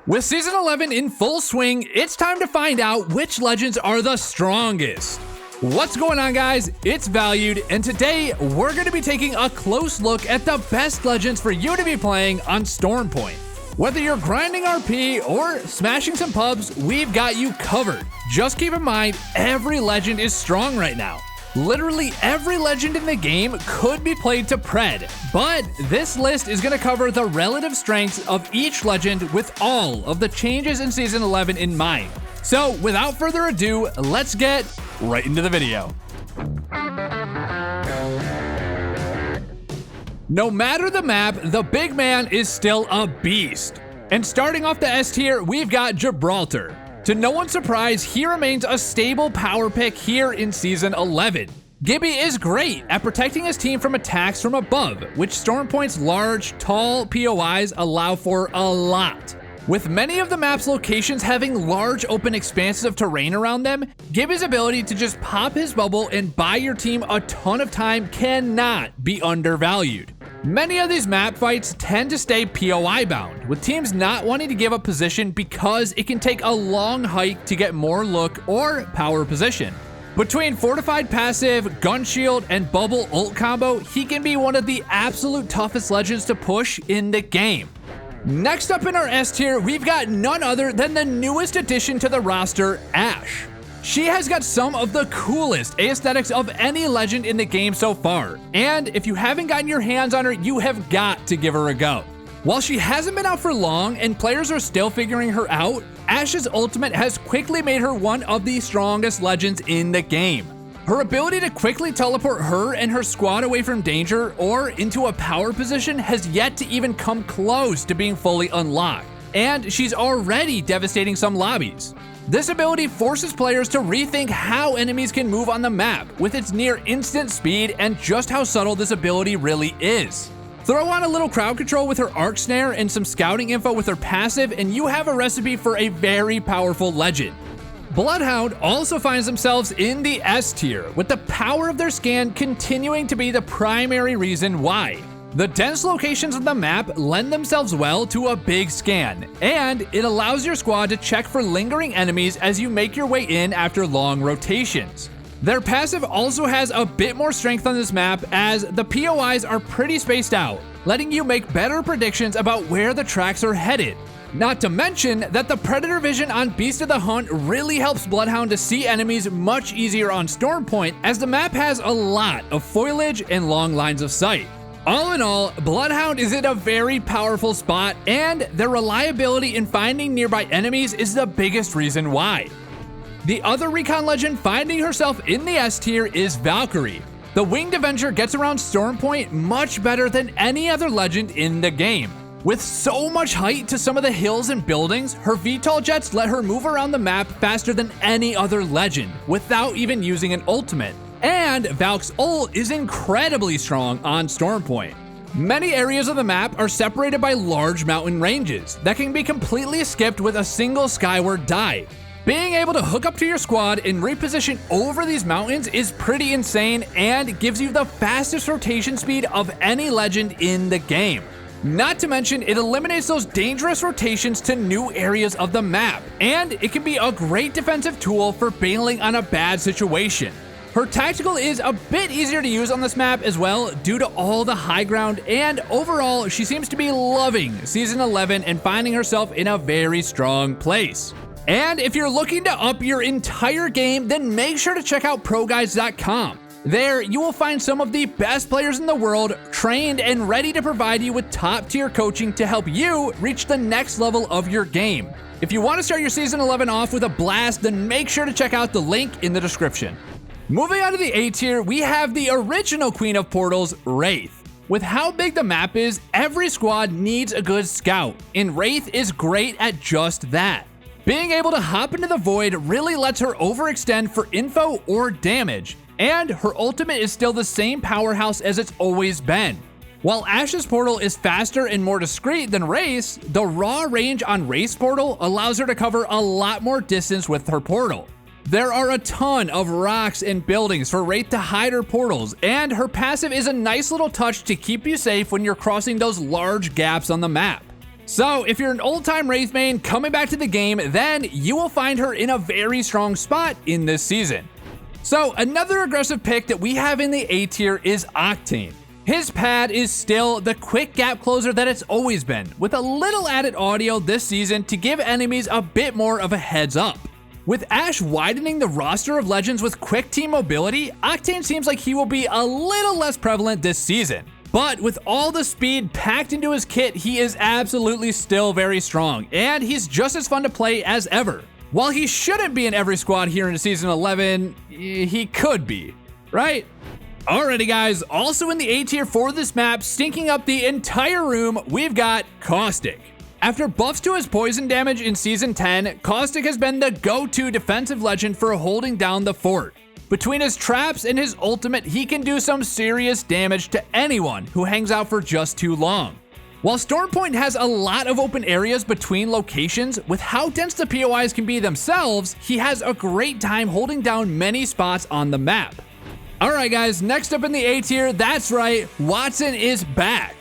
With Season 11 in full swing, it's time to find out which legends are the strongest. What's going on, guys? It's Valued, and today we're going to be taking a close look at the best legends for you to be playing on Stormpoint. Whether you're grinding RP or smashing some pubs, we've got you covered. Just keep in mind, every legend is strong right now. Literally every legend in the game could be played to pred, but this list is going to cover the relative strengths of each legend with all of the changes in Season 11 in mind. So without further ado, let's get right into the video. No matter the map, the big man is still a beast. And starting off the S tier, we've got Gibraltar. To no one's surprise, he remains a stable power pick here in Season 11. Gibby is great at protecting his team from attacks from above, which Stormpoint's large, tall POIs allow for a lot. With many of the map's locations having large open expanses of terrain around them, Gibby's ability to just pop his bubble and buy your team a ton of time cannot be undervalued. Many of these map fights tend to stay POI bound, with teams not wanting to give up position because it can take a long hike to get more look or power position. Between fortified passive, gun shield, and bubble ult combo, he can be one of the absolute toughest legends to push in the game. Next up in our S tier, we've got none other than the newest addition to the roster, Ashe. She has got some of the coolest aesthetics of any legend in the game so far, and if you haven't gotten your hands on her, you have got to give her a go. While she hasn't been out for long and players are still figuring her out, Ashe's ultimate has quickly made her one of the strongest legends in the game. Her ability to quickly teleport her and her squad away from danger or into a power position has yet to even come close to being fully unlocked, and she's already devastating some lobbies. This ability forces players to rethink how enemies can move on the map with its near instant speed and just how subtle this ability really is. Throw on a little crowd control with her arc snare and some scouting info with her passive and you have a recipe for a very powerful legend. Bloodhound also finds themselves in the S tier, with the power of their scan continuing to be the primary reason why. The dense locations of the map lend themselves well to a big scan, and it allows your squad to check for lingering enemies as you make your way in after long rotations. Their passive also has a bit more strength on this map as the POIs are pretty spaced out, letting you make better predictions about where the tracks are headed. Not to mention that the predator vision on Beast of the Hunt really helps Bloodhound to see enemies much easier on Stormpoint, as the map has a lot of foliage and long lines of sight. All in all, Bloodhound is in a very powerful spot, and their reliability in finding nearby enemies is the biggest reason why. The other recon legend finding herself in the S tier is Valkyrie. The Winged Avenger gets around Stormpoint much better than any other legend in the game. With so much height to some of the hills and buildings, her VTOL jets let her move around the map faster than any other legend, without even using an ultimate. And Valk's ult is incredibly strong on Stormpoint. Many areas of the map are separated by large mountain ranges that can be completely skipped with a single skyward dive. Being able to hook up to your squad and reposition over these mountains is pretty insane and gives you the fastest rotation speed of any legend in the game. Not to mention, it eliminates those dangerous rotations to new areas of the map, and it can be a great defensive tool for bailing on a bad situation. Her tactical is a bit easier to use on this map as well due to all the high ground, and overall she seems to be loving Season 11 and finding herself in a very strong place. And if you're looking to up your entire game, then make sure to check out ProGuides.com. There you will find some of the best players in the world trained and ready to provide you with top tier coaching to help you reach the next level of your game. If you want to start your Season 11 off with a blast, then make sure to check out the link in the description. Moving on to the A tier, we have the original Queen of Portals, Wraith. With how big the map is, every squad needs a good scout, and Wraith is great at just that. Being able to hop into the void really lets her overextend for info or damage, and her ultimate is still the same powerhouse as it's always been. While Ashe's portal is faster and more discreet than Wraith's, the raw range on Wraith's portal allows her to cover a lot more distance with her portal. There are a ton of rocks and buildings for Wraith to hide her portals, and her passive is a nice little touch to keep you safe when you're crossing those large gaps on the map. So if you're an old-time Wraith main coming back to the game, then you will find her in a very strong spot in this season. So another aggressive pick that we have in the A tier is Octane. His pad is still the quick gap closer that it's always been, with a little added audio this season to give enemies a bit more of a heads up. With Ashe widening the roster of legends with quick team mobility, Octane seems like he will be a little less prevalent this season. But with all the speed packed into his kit, he is absolutely still very strong, and he's just as fun to play as ever. While he shouldn't be in every squad here in Season 11, he could be, right? Alrighty guys, also in the A tier for this map, stinking up the entire room, we've got Caustic. After buffs to his poison damage in Season 10, Caustic has been the go-to defensive legend for holding down the fort. Between his traps and his ultimate, he can do some serious damage to anyone who hangs out for just too long. While Stormpoint has a lot of open areas between locations, with how dense the POIs can be themselves, he has a great time holding down many spots on the map. Alright guys, next up in the A tier, that's right, Wattson is back.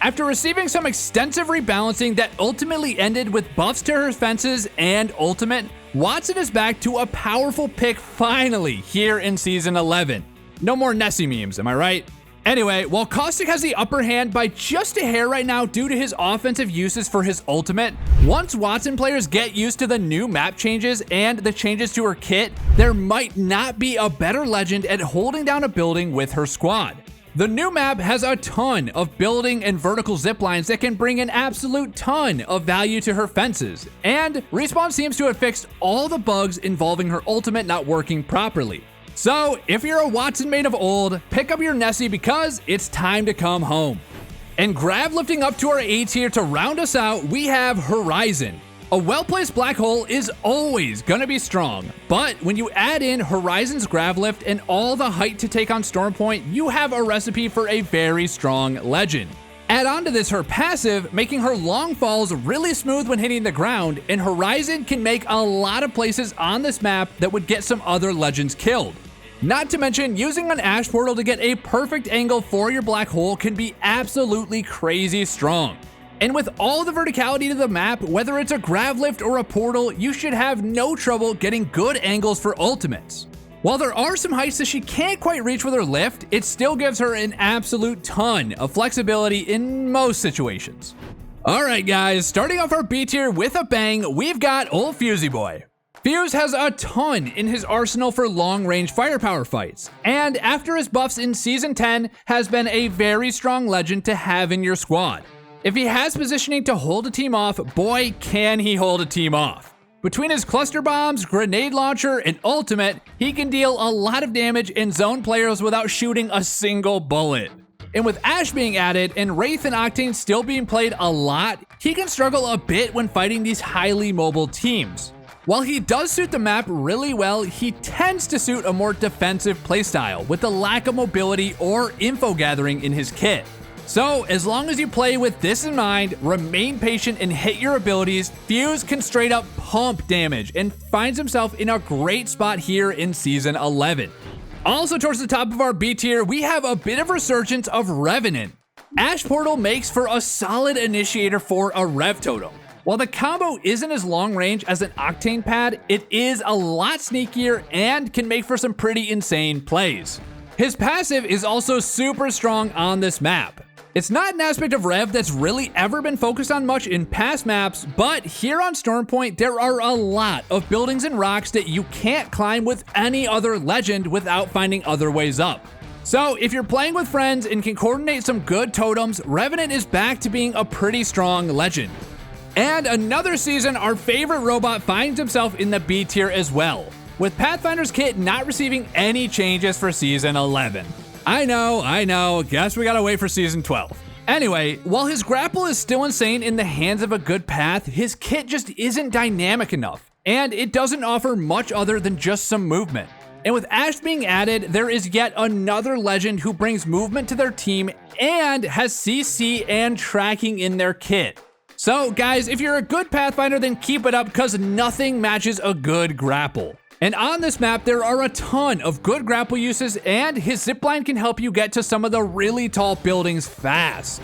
After receiving some extensive rebalancing that ultimately ended with buffs to her fences and ultimate, Wattson is back to a powerful pick finally here in Season 11. No more Nessie memes, am I right? Anyway, while Caustic has the upper hand by just a hair right now due to his offensive uses for his ultimate, once Wattson players get used to the new map changes and the changes to her kit, there might not be a better legend at holding down a building with her squad. The new map has a ton of building and vertical ziplines that can bring an absolute ton of value to her fences, and Respawn seems to have fixed all the bugs involving her ultimate not working properly. So if you're a Wattson main of old, pick up your Nessie because it's time to come home. And grab lifting up to our A tier to round us out, we have Horizon. A well-placed black hole is always gonna be strong, but when you add in Horizon's grav lift and all the height to take on Stormpoint, you have a recipe for a very strong legend. Add on to this her passive, making her long falls really smooth when hitting the ground, and Horizon can make a lot of places on this map that would get some other legends killed. Not to mention, using an Ashe portal to get a perfect angle for your black hole can be absolutely crazy strong. And with all the verticality to the map, whether it's a grav lift or a portal, you should have no trouble getting good angles for ultimates. While there are some heights that she can't quite reach with her lift, it still gives her an absolute ton of flexibility in most situations. Alright guys, starting off our B tier with a bang, we've got old Fusey Boy. Fuse has a ton in his arsenal for long-range firepower fights, and after his buffs in Season 10, has been a very strong legend to have in your squad. If he has positioning to hold a team off, boy can he hold a team off. Between his cluster bombs, grenade launcher, and ultimate, he can deal a lot of damage and zone players without shooting a single bullet. And with Ashe being added and Wraith and Octane still being played a lot, he can struggle a bit when fighting these highly mobile teams. While he does suit the map really well, he tends to suit a more defensive playstyle with the lack of mobility or info gathering in his kit. So, as long as you play with this in mind, remain patient and hit your abilities, Fuse can straight up pump damage and finds himself in a great spot here in Season 11. Also towards the top of our B tier, we have a bit of resurgence of Revenant. Ashe Portal makes for a solid initiator for a Rev Totem. While the combo isn't as long range as an Octane pad, it is a lot sneakier and can make for some pretty insane plays. His passive is also super strong on this map. It's not an aspect of Rev that's really ever been focused on much in past maps, but here on Stormpoint, there are a lot of buildings and rocks that you can't climb with any other legend without finding other ways up. So if you're playing with friends and can coordinate some good totems, Revenant is back to being a pretty strong legend. And another season, our favorite robot finds himself in the B tier as well, with Pathfinder's kit not receiving any changes for Season 11. I know, guess we gotta wait for Season 12. Anyway, while his grapple is still insane in the hands of a good path, his kit just isn't dynamic enough, and it doesn't offer much other than just some movement. And with Ashe being added, there is yet another legend who brings movement to their team and has CC and tracking in their kit. So guys, if you're a good Pathfinder, then keep it up because nothing matches a good grapple. And on this map, there are a ton of good grapple uses, and his zipline can help you get to some of the really tall buildings fast.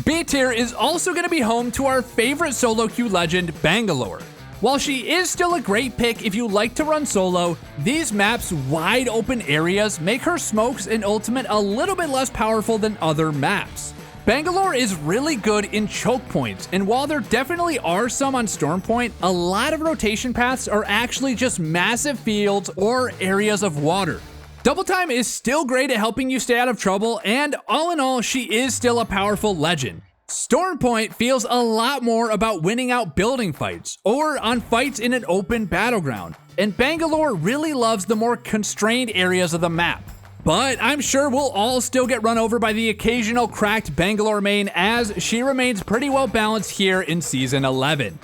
B tier is also going to be home to our favorite solo queue legend, Bangalore. While she is still a great pick if you like to run solo, these maps' wide open areas make her smokes and ultimate a little bit less powerful than other maps. Bangalore is really good in choke points, and while there definitely are some on Storm Point, a lot of rotation paths are actually just massive fields or areas of water. Double Time is still great at helping you stay out of trouble, and all in all, she is still a powerful legend. Storm Point feels a lot more about winning out building fights, or on fights in an open battleground, and Bangalore really loves the more constrained areas of the map. But I'm sure we'll all still get run over by the occasional cracked Bangalore main, as she remains pretty well balanced here in Season 11.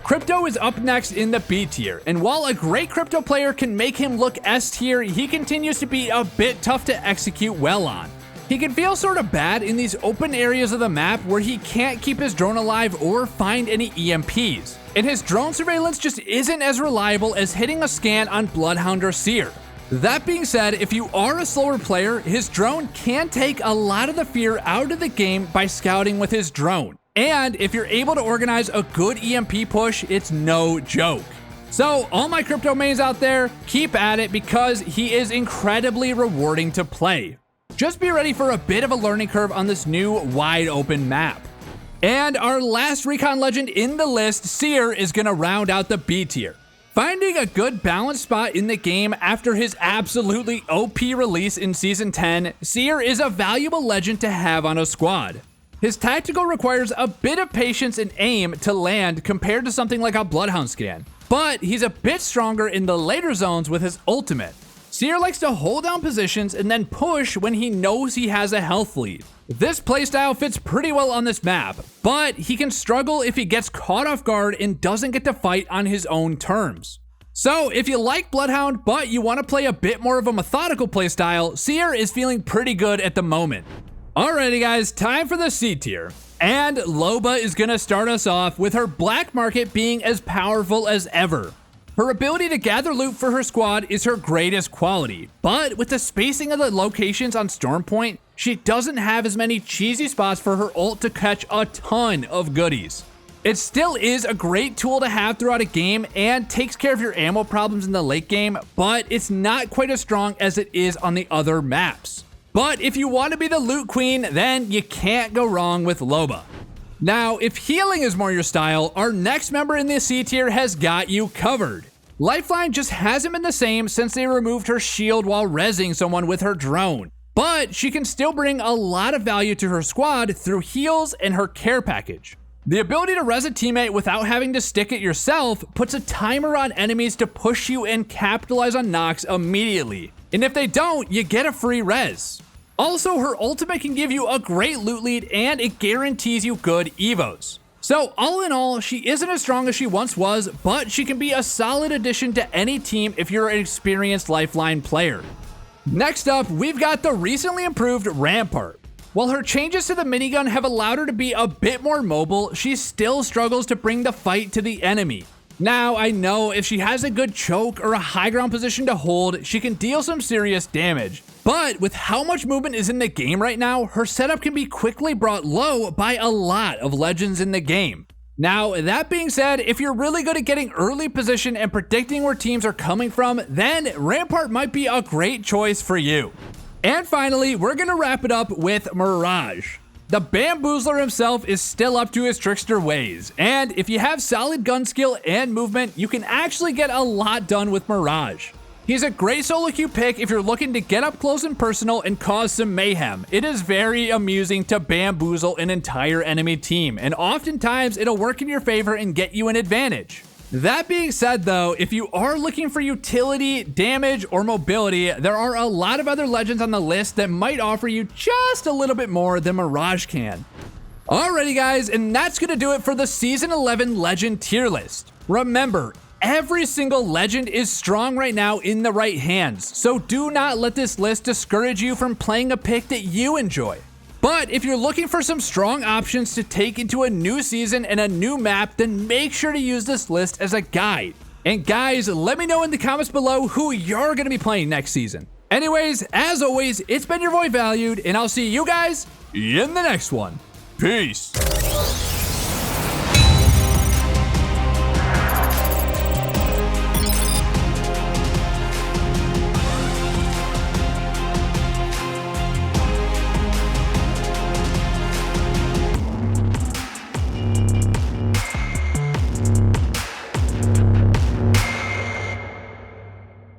Crypto is up next in the B tier, and while a great crypto player can make him look S tier, he continues to be a bit tough to execute well on. He can feel sort of bad in these open areas of the map where he can't keep his drone alive or find any EMPs, and his drone surveillance just isn't as reliable as hitting a scan on Bloodhound or Seer. That being said, if you are a slower player, his drone can take a lot of the fear out of the game by scouting with his drone. And if you're able to organize a good EMP push, it's no joke. So all my crypto mains out there, keep at it because he is incredibly rewarding to play. Just be ready for a bit of a learning curve on this new wide open map. And our last recon legend in the list, Seer, is gonna round out the B tier. Finding a good balanced spot in the game after his absolutely OP release in Season 10, Seer is a valuable legend to have on a squad. His tactical requires a bit of patience and aim to land compared to something like a Bloodhound scan, but he's a bit stronger in the later zones with his ultimate. Seer likes to hold down positions and then push when he knows he has a health lead. This playstyle fits pretty well on this map, but he can struggle if he gets caught off guard and doesn't get to fight on his own terms. So if you like Bloodhound but you want to play a bit more of a methodical playstyle, Seer is feeling pretty good at the moment. Alrighty guys, time for the C tier. And Loba is gonna start us off with her black market being as powerful as ever. Her ability to gather loot for her squad is her greatest quality, but with the spacing of the locations on Storm Point, she doesn't have as many cheesy spots for her ult to catch a ton of goodies. It still is a great tool to have throughout a game and takes care of your ammo problems in the late game, but it's not quite as strong as it is on the other maps. But if you want to be the loot queen, then you can't go wrong with Loba. Now, if healing is more your style, our next member in the C tier has got you covered. Lifeline just hasn't been the same since they removed her shield while rezzing someone with her drone, but she can still bring a lot of value to her squad through heals and her care package. The ability to res a teammate without having to stick it yourself puts a timer on enemies to push you and capitalize on knocks immediately, and if they don't, you get a free res. Also, her ultimate can give you a great loot lead and it guarantees you good evos. So all in all, she isn't as strong as she once was, but she can be a solid addition to any team if you're an experienced Lifeline player. Next up, we've got the recently improved Rampart. While her changes to the minigun have allowed her to be a bit more mobile, she still struggles to bring the fight to the enemy. Now, I know if she has a good choke or a high ground position to hold, she can deal some serious damage. But with how much movement is in the game right now, her setup can be quickly brought low by a lot of legends in the game. Now, that being said, if you're really good at getting early position and predicting where teams are coming from, then Rampart might be a great choice for you. And finally, we're gonna wrap it up with Mirage. The Bamboozler himself is still up to his trickster ways, and if you have solid gun skill and movement, you can actually get a lot done with Mirage. He's a great solo queue pick if you're looking to get up close and personal and cause some mayhem. It is very amusing to bamboozle an entire enemy team, and oftentimes it'll work in your favor and get you an advantage. That being said though, if you are looking for utility, damage, or mobility, there are a lot of other legends on the list that might offer you just a little bit more than Mirage can. Alrighty guys, and that's gonna do it for the Season 11 Legend tier list. Remember, every single legend is strong right now in the right hands, so do not let this list discourage you from playing a pick that you enjoy. But if you're looking for some strong options to take into a new season and a new map, then make sure to use this list as a guide. And guys, let me know in the comments below who you're going to be playing next season. Anyways, as always, it's been your boy Valued, and I'll see you guys in the next one. Peace.